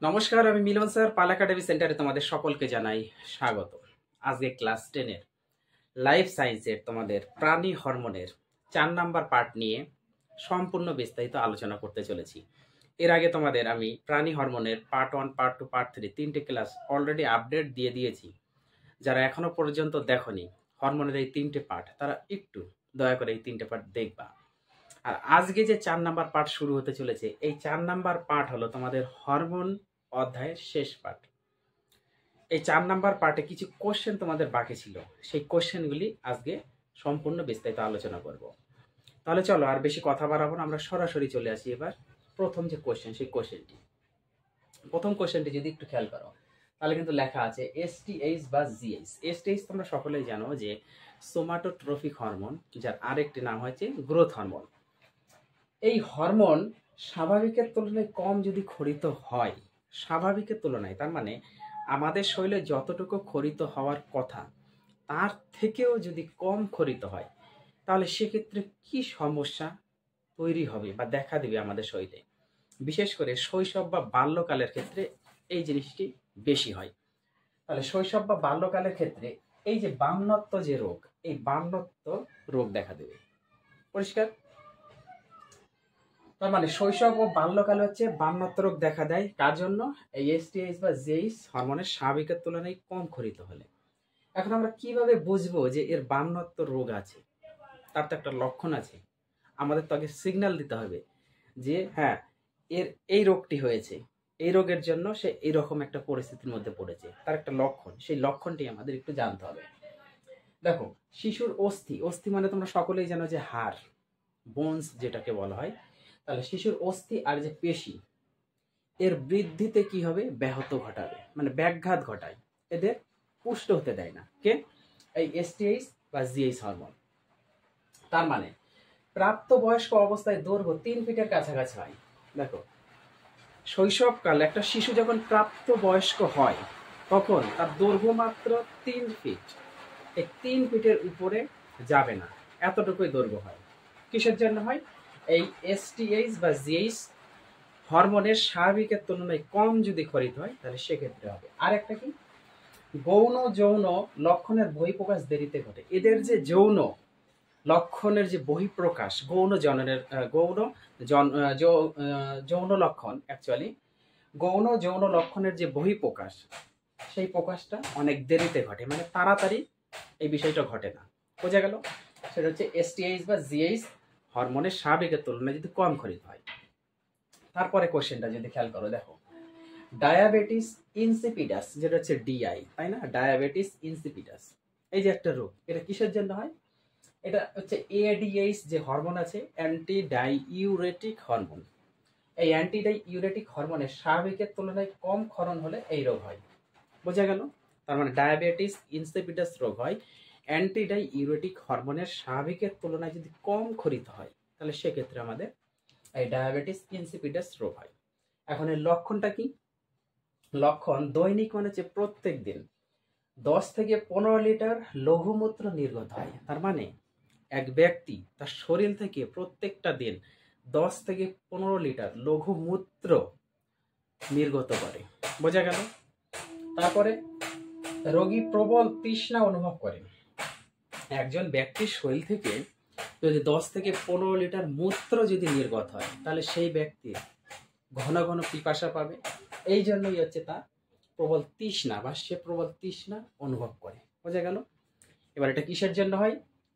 নমস্কার, আমি মিলন স্যার পাল একাডেমি সেন্টারে তোমাদের সকলকে জানাই স্বাগত। আজকে ক্লাস 10 এর লাইফ সায়েন্সের তোমাদের প্রাণী হরমোনের 4 নাম্বার পার্ট নিয়ে সম্পূর্ণ বিস্তারিত আলোচনা করতে চলেছি। এর আগে তোমাদের আমি প্রাণী হরমোনের পার্ট 1, পার্ট 2, পার্ট 3 তিনটে ক্লাস অলরেডি আপডেট দিয়ে দিয়েছি। যারা এখনো পর্যন্ত দেখোনি হরমোনের এই তিনটে পার্ট, তারা একটু দয়া করে এই তিনটে পার্ট দেখবা। আর আজকে যে 4 নাম্বার পার্ট শুরু হতে চলেছে, এই 4 নাম্বার পার্ট হলো তোমাদের হরমোন অধ্যায়ের শেষ পার্ট। এই 4 নাম্বার পার্টে কিছু কোশ্চেন তোমাদের বাকি ছিল, সেই কোশ্চেনগুলি আজকে সম্পূর্ণ বিস্তারিত আলোচনা করব। তাহলে চলো আর বেশি কথা বাড়াবো না, আমরা সরাসরি চলে আসি এবার প্রথম যে কোশ্চেন, সেই কোশ্চেনটি। প্রথম কোশ্চেনটি যদি একটু খেয়াল করো, তাহলে কিন্তু লেখা আছে এসটিএইচ বা জিএইচ। এসটিএইচ তোমরা সকলেই জানো যে সোমাটোট্রফিক হরমোন, যার আরেকটি নাম হচ্ছে গ্রোথ হরমোন। এই হরমোন স্বাভাবিকের তুলনায় কম যদি ক্ষরিত হয়, স্বাভাবিকের তুলনায়, তার মানে আমাদের শরীরে যতটুকু ক্ষরিত হওয়ার কথা তার থেকেও যদি কম ক্ষরিত হয়, তাহলে সেক্ষেত্রে কি সমস্যা তৈরি হবে বা দেখা দেবে আমাদের শরীরে। বিশেষ করে শৈশব বা বাল্যকালের ক্ষেত্রে এই জিনিসটি বেশি হয়। তাহলে শৈশব বা বাল্যকালের ক্ষেত্রে এই যে বামনত্ব যে রোগ, এই বামনত্ব রোগ দেখা দেবে। পরিষ্কার? তার মানে শৈশব ও বাল্যকালে হচ্ছে বামনত্ব রোগ দেখা দেয়। কার জন্য? এই এসটিএইচ বা জেইস হরমোনের স্বাভাবিকের তুলনায় কম ক্ষরিত হলে। এখন আমরা কিভাবে বুঝবো যে এর বামনত্ব রোগ আছে? তার তো একটা লক্ষণ আছে। আমাদের তো আগে সিগন্যাল দিতে হবে যে হ্যাঁ, এর এই রোগটি হয়েছে, এই রোগের জন্য সে এইরকম একটা পরিস্থিতির মধ্যে পড়েছে। তার একটা লক্ষণ, সেই লক্ষণটি আমাদের একটু জানতে হবে। দেখো, শিশুর অস্থি, অস্থি মানে তোমরা সকলেই জানো যে হাড়, বোনস যেটাকে বলা হয়। তাহলে শিশুর অস্থি আর যে পেশি, এর বৃদ্ধিতে কি হবে? ব্যাহত ঘটাবে, মানে ব্যাঘাত ঘটায়, এদের পুষ্ট হতে দেয় না। কে? এই এসটিএইচ বা জিএইচ হরমোন। তার মানে প্রাপ্তবয়স্ক অবস্থায় দৈর্ঘ্য 3 ফিটের কাছাকাছি হয়। দেখো, শৈশবকাল একটা শিশু যখন প্রাপ্তবয়স্ক হয়, তখন তার দৈর্ঘ্য মাত্র 3 ফিট। এই 3 ফিটের উপরে যাবে না, এতটুকুই দৈর্ঘ্য হয়। কিসের জন্য হয়? এই এসটিএইচ বা জিএইচ হরমোনের স্বাভাবিকের তুলনায় কম যদি ক্ষরিত হয়, তাহলে সেক্ষেত্রে হবে। আর একটা কি? গৌণ যৌন লক্ষণের বহিঃপ্রকাশ দেরিতে ঘটে। এদের যে যৌন লক্ষণের যে বহিঃপ্রকাশ, গৌণ জননের যৌন লক্ষণ, অ্যাকচুয়ালি গৌণ যৌন লক্ষণের যে বহিঃপ্রকাশ, সেই প্রকাশটা অনেক দেরিতে ঘটে, মানে তাড়াতাড়ি এই বিষয়টা ঘটে না। বোঝা গেল? সেটা হচ্ছে এসটিএইচ বা জিএইচ হরমোনের স্বাভাবিকের তুলনায় যদি কম ক্ষরিত হয়। তারপরে কোশ্চেনটা যদি খেয়াল করো, দেখো ডায়াবেটিস ইনসিপিডাস, যেটা হচ্ছে ডিআই, তাই না? ডায়াবেটিস ইনসিপিডাস, এই যে একটা রোগ, এটা কিসের জন্য হয়? এটা হচ্ছে এডিএইচ যে হরমোন আছে, অ্যান্টি ডাইইউরেটিক হরমোন। এই অ্যান্টি ডাইইউরেটিক হরমোনের স্বাভাবিকের তুলনায় কম ক্ষরণ হলে এই রোগ হয়। বোঝা গেল? তার মানে ডায়াবেটিস ইনসিপিডাস রোগ হয় অ্যান্টি ডাইইউরেটিক হরমোনের স্বাভাবিকের তুলনায় যদি কম ক্ষরিত হয়, তাহলে সেক্ষেত্রে আমাদের এই ডায়াবেটিস ইনসিপিডাস রোগ হয়। এখন এর লক্ষণটা কি? লক্ষণ দৈনিক মানে হচ্ছে প্রত্যেক দিন 10 থেকে 15 লিটার লঘুমূত্র নির্গত হয়। তার মানে এক ব্যক্তি তার শরীর থেকে প্রত্যেকটা দিন 10 থেকে 15 লিটার লঘুমূত্র নির্গত করে। বোঝা গেল? তারপরে রোগী প্রবল তৃষ্ণা অনুভব করে। একজন ব্যক্তির শরীর থেকে যদি 10 থেকে 15 লিটার মূত্র যদি নির্গত হয়, তাহলে সেই ব্যক্তির ঘন ঘন পিপাসা পাবে। এই জন্যই হচ্ছে তার প্রবল তৃষ্ণা, বা সে প্রবল তৃষ্ণা অনুভব করে। বোঝা গেল? এবার এটা কিসের জন্য হয়?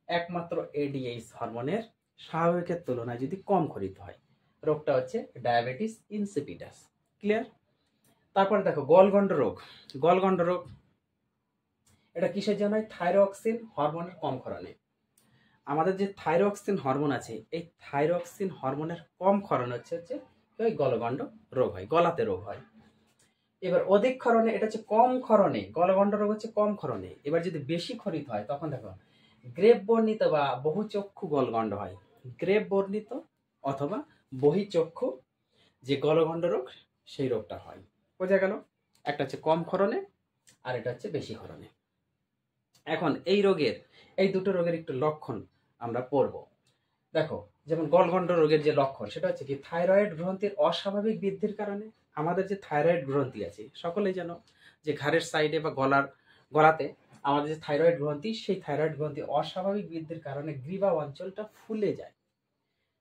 একমাত্র এডিএইচ হরমোনের স্বাভাবিকের তুলনায় যদি কম ক্ষরিত হয়। রোগটা হচ্ছে ডায়াবেটিস ইনসিপিডাস। ক্লিয়ার? তারপরে দেখো গলগণ্ড রোগ। গলগণ্ড রোগ এটা কিসের জন্য হয়? থাইরক্সিন হরমোনের কম ক্ষরণে। আমাদের যে থাইরক্সিন হরমোন আছে, এই থাইরক্সিন হরমোনের কম ক্ষরণ হচ্ছে ওই গলগণ্ড রোগ হয়, গলাতে রোগ হয়। এবার অধিক ক্ষরণে, এটা হচ্ছে কম ক্ষরণে, গলগণ্ড রোগ হচ্ছে কম ক্ষরণে। এবার যদি বেশি ক্ষরিত হয়, তখন দেখো গ্রেপ বর্ণিত বা বহুচক্ষু গলগণ্ড হয়। গ্রেপ বর্ণিত অথবা বহিচক্ষু যে গলগণ্ড রোগ, সেই রোগটা হয়। বোঝা গেল? একটা হচ্ছে কম ক্ষরণে, আর এটা হচ্ছে বেশি ক্ষরণে। এখন এই রোগের, এই দুটো রোগের একটু লক্ষণ আমরা পড়ব। দেখো, যেমন গলগণ্ড রোগের যে লক্ষণ সেটা হচ্ছে কি থাইরয়েড গ্রন্থির অস্বাভাবিক বৃদ্ধির কারণে আমাদের যে থাইরয়েড গ্রন্থি আছে, সকলেই জানো যে ঘাড়ের সাইডে বা গলাতে আমাদের যে থাইরয়েড গ্রন্থি, সেই থাইরয়েড গ্রন্থি অস্বাভাবিক বৃদ্ধির কারণে গ্রীবা অঞ্চলটা ফুলে যায়।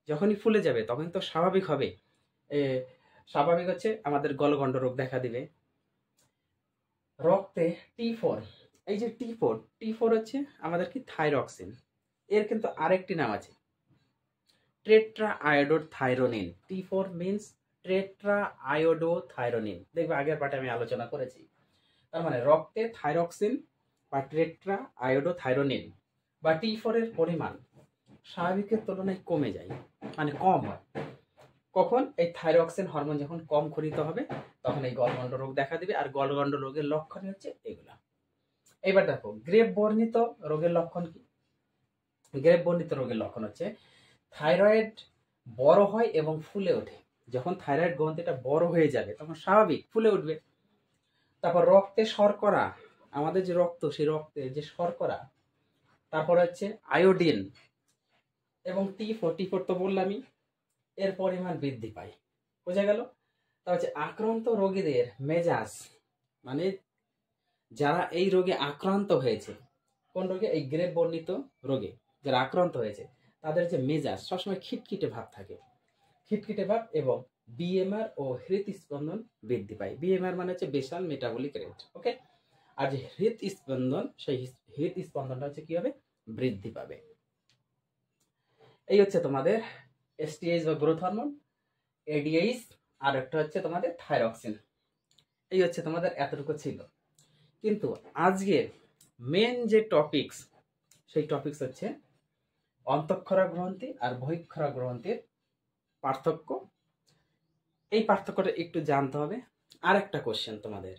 যখনই ফুলে যাবে তখন তো স্বাভাবিক হবে, স্বাভাবিক হচ্ছে আমাদের গলগণ্ড রোগ দেখা দিবে। রক্তে T4, এই যে T4 হচ্ছে আমাদের কি থাইরক্সিন, এর কিন্তু আরেকটি নাম আছে tetra iodothyronine. T4 means tetra iodothyronine, দেখবে আগের পাঠে আমি আলোচনা করেছি। তার মানে রক্তে থাইরক্সিন বা টেট্রা আয়োডোথাইরোনিন বা T4 এর পরিমাণ স্বাভাবিকের তুলনায় কমে যায়, মানে কম হয়। কখন? এই থাইরক্সিন হরমোন যখন কম ক্ষরিত হবে তখন এই গলগণ্ড রোগ দেখা দিবে। আর গলগণ্ড রোগের লক্ষণ হচ্ছে এগুলা। এবার দেখো গ্রেভ বর্ণিত রোগের লক্ষণ কি? গ্রেভ বর্ণিত রোগের লক্ষণ হচ্ছে থাইরয়েড বড় হয় এবং ফুলে ওঠে। যখন থাইরয়েড গ্রন্থিটা বড় হয়ে যাবে তখন স্বাভাবিক ফুলে উঠবে। তারপর রক্তে শর্করা, আমাদের যে রক্ত, সেই রক্তে যে শর্করা, তারপর হচ্ছে আয়োডিন এবং T4 তো বললামই, এর পরিমাণ বৃদ্ধি পায়। বোঝা গেল? তা হচ্ছে আক্রান্ত রোগীদের মেজাজ, মানে যারা এই রোগে আক্রান্ত হয়েছে, কোন রোগে? এই গ্রেভ বর্ণিত রোগে যারা আক্রান্ত হয়েছে তাদের যে মেজাজ সবসময় খিটখিটে ভাব থাকে, খিটখিটে ভাব, এবং বিএমআর ও হৃদস্পন্দন বৃদ্ধি পায়। বিএমআর মানে হচ্ছে বেসাল মেটাবলিক রেট, ওকে। আর যে হৃদস্পন্দন, সেই হৃদস্পন্দনটা হচ্ছে কি হবে? বৃদ্ধি পাবে। এই হচ্ছে তোমাদের এসটিএইচ বা গ্রোথ হরমোন, এডিএইচ, আর একটা হচ্ছে তোমাদের থাইরক্সিন। এই হচ্ছে তোমাদের এতটুকু ছিল। কিন্তু আজকে মেন যে টপিকস, সেই টপিকস হচ্ছে অন্তঃক্ষরা গ্রন্থি আর বহিঃক্ষরা গ্রন্থির পার্থক্য। এই পার্থক্যটা একটু জানতে হবে। আর একটা কোশ্চেন তোমাদের,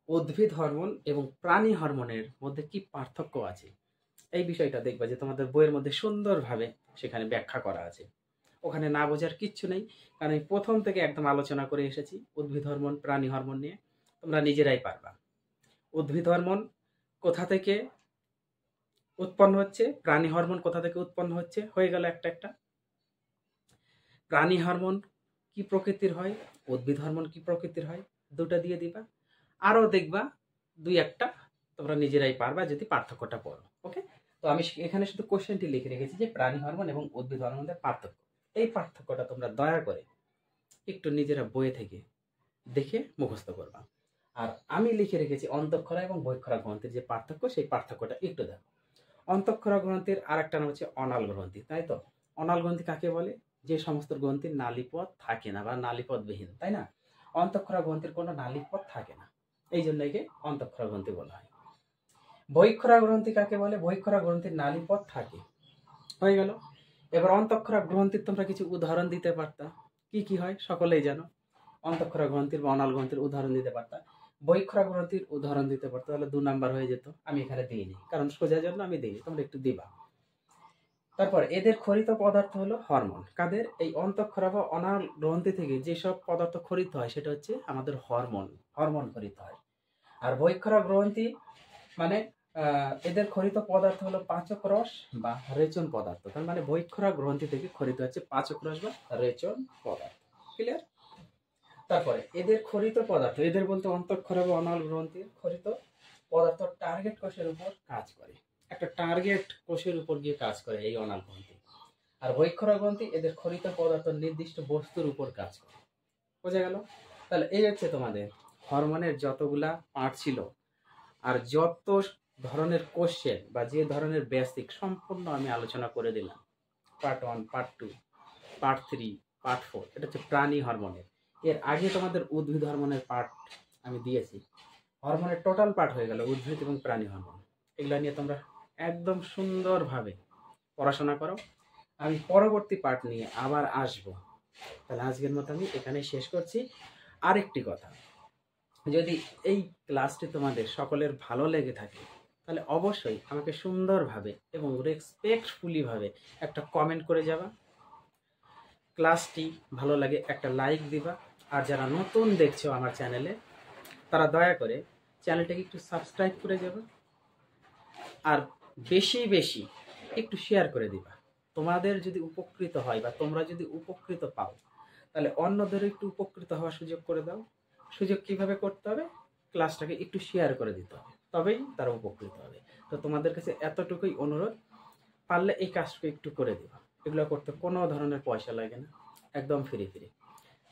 উদ্ভিদ হরমোন এবং প্রাণী হরমোনের মধ্যে কি পার্থক্য আছে, এই বিষয়টা দেখবা যে তোমাদের বইয়ের মধ্যে সুন্দরভাবে সেখানে ব্যাখ্যা করা আছে। ওখানে না বোঝার কিচ্ছু নেই, কারণ আমি প্রথম থেকে একদম আলোচনা করে এসেছি উদ্ভিদ হরমোন প্রাণী হরমোন নিয়ে। তোমরা নিজেরাই পারবা। উদ্ভিদ হরমোন কোথা থেকে উৎপন্ন হচ্ছে, প্রাণী হরমোন কোথা থেকে উৎপন্ন হচ্ছে, হয়ে গেল একটা একটা। প্রাণী হরমোন কি প্রকৃতির হয়, উদ্ভিদ হরমোন কি প্রকৃতির হয়, দুটা দিয়ে দিবা। আরও দেখবা দুই একটা তোমরা নিজেরাই পারবা যদি পার্থক্যটা পড়ো, ওকে। তো আমি এখানে শুধু কোশ্চেনটি লিখে রেখেছি যে প্রাণী হরমোন এবং উদ্ভিদ হরমোনের পার্থক্য। এই পার্থক্যটা তোমরা দয়া করে একটু নিজেরা বইয়ে থেকে দেখে মুখস্থ করবা। আর আমি লিখে রেখেছি অন্তঃক্ষরা এবং বহিঃক্ষরা গ্রন্থির যে পার্থক্য, সেই পার্থক্যটা একটু দেখো। অন্তঃক্ষরা গ্রন্থির আর একটা নাম হচ্ছে অনাল গ্রন্থি, তাই তো? অনাল গ্রন্থি কাকে বলে? যে সমস্ত গ্রন্থির নালীপথ থাকে না বা নালীপথবিহীন, তাই না? অন্তঃক্ষরা গ্রন্থির কোনো নালীপথ থাকে না, এই জন্য একে অন্তঃক্ষরা গ্রন্থি বলা হয়। বহিঃক্ষরা গ্রন্থি কাকে বলে? বহিঃক্ষরা গ্রন্থির নালীপথ থাকে। হয়ে গেল। এবার অন্তঃক্ষরা গ্রন্থির তোমরা কিছু উদাহরণ দিতে পারতা, কি কি হয় সকলেই জানো। অন্তঃক্ষরা গ্রন্থির বা অনাল গ্রন্থির উদাহরণ দিতে পারতা, বহিঃক্ষরা গ্রন্থির উদাহরণ দিতে পারতো, তাহলে 2 নাম্বার হয়ে যেত। আমি এখানে দিইনি, কারণ সোজা জন্য আমি দিইনি, তোমরা একটু দিবা। তারপর এদের খরিত পদার্থ হলো হরমোন। কাদের? এই অন্তঃক্ষরা বা অনাল গ্রন্থি থেকে যেসব পদার্থ খরিত হয় সেটা হচ্ছে আমাদের হরমোন খরিত হয়। আর বহিঃক্ষরা গ্রন্থি মানে এদের খরিত পদার্থ হলো পাচক রস বা রেচন পদার্থ। তার মানে বহিঃক্ষরা গ্রন্থি থেকে খরিত হচ্ছে পাচক রস বা রেচন পদার্থ। ক্লিয়ার? তারপরে এদের খরিত পদার্থ, এদের বলতে অন্তঃক্ষরা বা অনাল গ্রন্থির খরিত পদার্থ টার্গেট কোষের উপর কাজ করে, একটা টার্গেট কোষের উপর গিয়ে কাজ করে এই অনাল গ্রন্থি। আর বহিঃক্ষরা গ্রন্থি এদের খরিত পদার্থ নির্দিষ্ট বস্তুর উপর কাজ করে। বোঝা গেল? তাহলে এই হচ্ছে তোমাদের হরমোনের যতগুলা পার্ট ছিল, আর যত ধরনের কোশ্চেন বা যে ধরনের বেসিক সম্পূর্ণ আমি আলোচনা করে দিলাম। পার্ট 1, পার্ট 2, পার্ট 3, পার্ট 4, এটা হচ্ছে প্রাণী হরমোনের। এর আগে তোমাদের উদ্ভিদ হরমোনের পার্ট আমি দিয়েছি। হরমোনের টোটাল পার্ট হয়ে গেল উদ্ভিদ এবং প্রাণী হরমোন। এগুলো নিয়ে তোমরা একদম সুন্দরভাবে পড়াশোনা করো। আমি পরবর্তী পার্ট নিয়ে আবার আসবো। তাহলে আজকের মতো আমি এখানে শেষ করছি। আরেকটি কথা, যদি এই ক্লাসটি তোমাদের সকলের ভালো লেগে থাকে তাহলে অবশ্যই আমাকে সুন্দরভাবে এবং রেসপেক্টফুলিভাবে একটা কমেন্ট করে যাবা। ক্লাসটি ভালো লাগে একটা লাইক দিবা। আর যারা নতুন দেখছো আমার চ্যানেলে, তারা দয়া করে চ্যানেলটাকে একটু সাবস্ক্রাইব করে যাবে আর বেশি বেশি একটু শেয়ার করে দিবা। তোমাদের যদি উপকৃত হয় বা তোমরা যদি উপকৃত পাও, তাহলে অন্যদের একটু উপকৃত হওয়ার সুযোগ করে দাও। সুযোগ কিভাবে করতে হবে? ক্লাসটাকে একটু শেয়ার করে দিতে হবে, তবেই তারা উপকৃত হবে। তো তোমাদের কাছে এতটুকুই অনুরোধ, পারলে এই কাজটা একটু করে দিবা। এগুলো করতে কোনো ধরনের পয়সা লাগে না, একদম ফ্রি ফ্রি।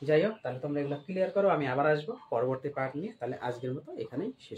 যাই হোক, তাহলে তোমরা এগুলো ক্লিয়ার করো, আমি আবার আসবো পরবর্তী পার্ট নিয়ে। তাহলে আজকের মতো এখানেই শেষ।